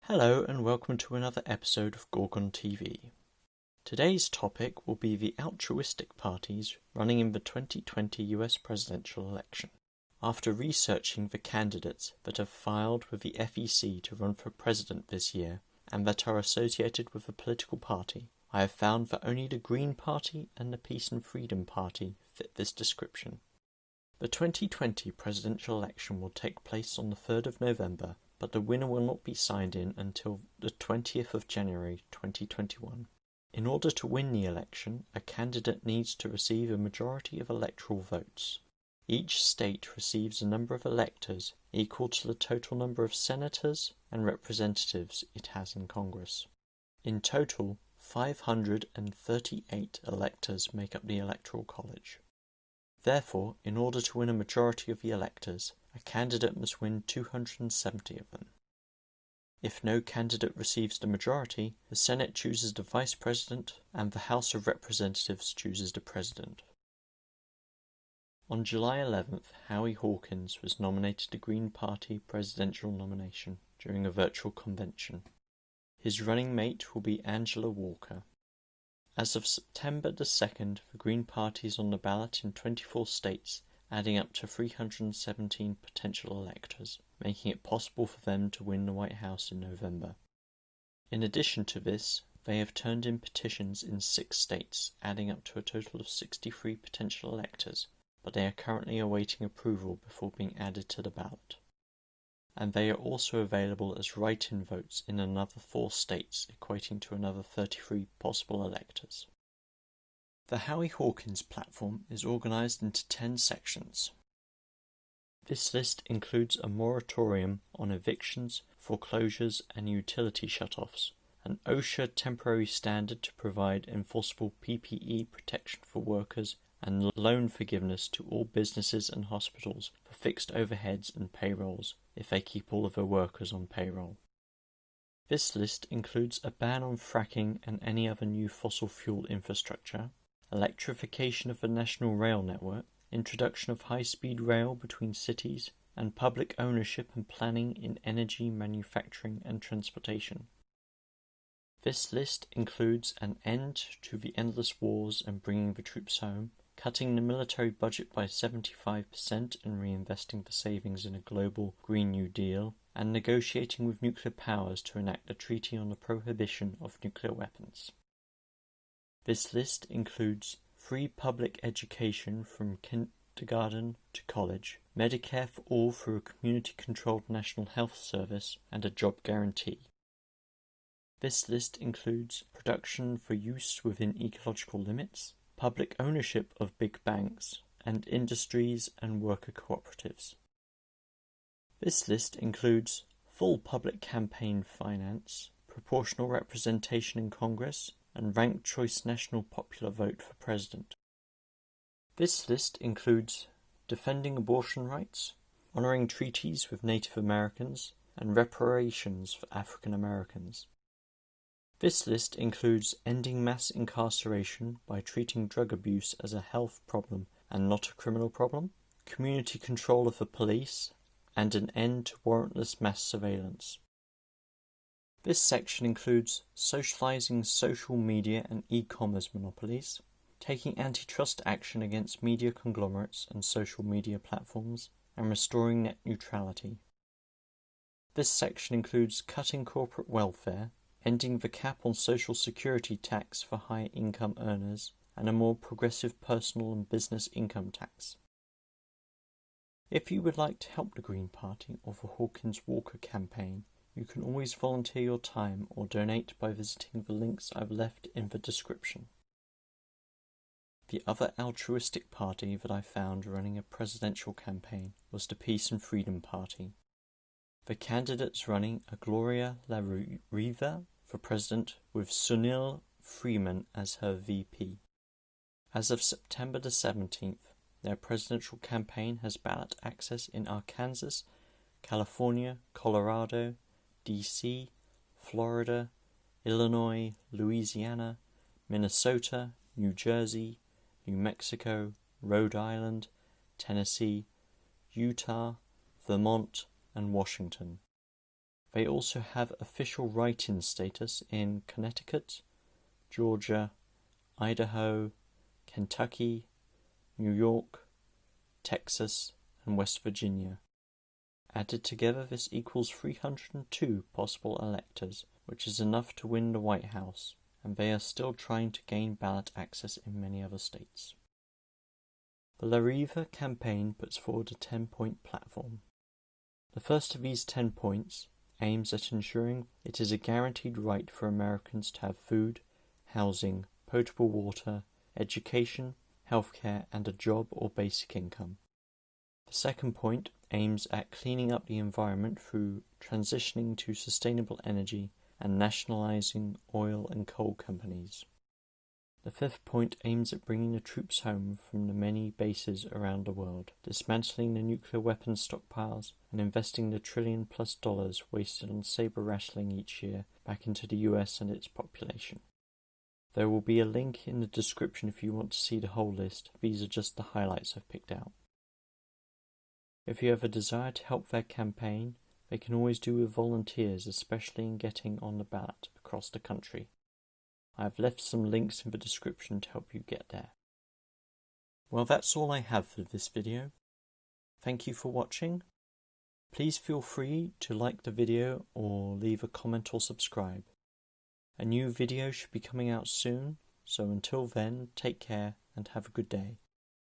Hello and welcome to another episode of Gorgon TV. Today's topic will be the altruistic parties running in the 2020 US presidential election. After researching the candidates that have filed with the FEC to run for president this year and that are associated with a political party, I have found that only the Green Party and the Peace and Freedom Party fit this description. The 2020 presidential election will take place on the 3rd of November, but the winner will not be signed in until the 20th of January 2021. In order to win the election, a candidate needs to receive a majority of electoral votes. Each state receives a number of electors equal to the total number of senators and representatives it has in Congress. In total, 538 electors make up the Electoral College. Therefore, in order to win a majority of the electors, a candidate must win 270 of them. If no candidate receives the majority, the Senate chooses the Vice President and the House of Representatives chooses the President. On July 11th, Howie Hawkins was nominated the Green Party presidential nomination during a virtual convention. His running mate will be Angela Walker. As of September the 2nd, the Green Party is on the ballot in 24 states, adding up to 317 potential electors, making it possible for them to win the White House in November. In addition to this, they have turned in petitions in 6 states, adding up to a total of 63 potential electors, but they are currently awaiting approval before being added to the ballot. And they are also available as write-in votes in another 4 states, equating to another 33 possible electors. The Howie Hawkins platform is organized into 10 sections. This list includes a moratorium on evictions, foreclosures and utility shutoffs, an OSHA temporary standard to provide enforceable PPE protection for workers, and loan forgiveness to all businesses and hospitals for fixed overheads and payrolls if they keep all of their workers on payroll. This list includes a ban on fracking and any other new fossil fuel infrastructure, electrification of the national rail network, introduction of high-speed rail between cities, and public ownership and planning in energy, manufacturing and transportation. This list includes an end to the endless wars and bringing the troops home, cutting the military budget by 75% and reinvesting the savings in a global Green New Deal, and negotiating with nuclear powers to enact a treaty on the prohibition of nuclear weapons. This list includes free public education from kindergarten to college, Medicare for all through a community-controlled national health service, and a job guarantee. This list includes production for use within ecological limits, public ownership of big banks, and industries and worker cooperatives. This list includes full public campaign finance, proportional representation in Congress, and ranked choice national popular vote for president. This list includes defending abortion rights, honoring treaties with Native Americans, and reparations for African Americans. This list includes ending mass incarceration by treating drug abuse as a health problem and not a criminal problem, community control of the police, and an end to warrantless mass surveillance. This section includes socializing social media and e-commerce monopolies, taking antitrust action against media conglomerates and social media platforms, and restoring net neutrality. This section includes cutting corporate welfare, ending the cap on social security tax for high-income earners, and a more progressive personal and business income tax. If you would like to help the Green Party or the Hawkins-Walker campaign, you can always volunteer your time or donate by visiting the links I've left in the description. The other altruistic party that I found running a presidential campaign was the Peace and Freedom Party. The candidates running are Gloria La Riva for president with Sunil Freeman as her VP. As of September the 17th, their presidential campaign has ballot access in Arkansas, California, Colorado, DC, Florida, Illinois, Louisiana, Minnesota, New Jersey, New Mexico, Rhode Island, Tennessee, Utah, Vermont, and Washington. They also have official write-in status in Connecticut, Georgia, Idaho, Kentucky, New York, Texas, and West Virginia. Added together, this equals 302 possible electors, which is enough to win the White House, and they are still trying to gain ballot access in many other states. The La Riva campaign puts forward a 10-point platform. The first of these 10 points aims at ensuring it is a guaranteed right for Americans to have food, housing, potable water, education, healthcare, and a job or basic income. The second point aims at cleaning up the environment through transitioning to sustainable energy and nationalizing oil and coal companies. The fifth point aims at bringing the troops home from the many bases around the world, dismantling the nuclear weapons stockpiles, and investing the $1 trillion+ wasted on saber rattling each year back into the US and its population. There will be a link in the description if you want to see the whole list. These are just the highlights I've picked out. If you have a desire to help their campaign, they can always do with volunteers, especially in getting on the ballot across the country. I have left some links in the description to help you get there. Well, that's all I have for this video. Thank you for watching. Please feel free to like the video or leave a comment or subscribe. A new video should be coming out soon, so until then, take care and have a good day.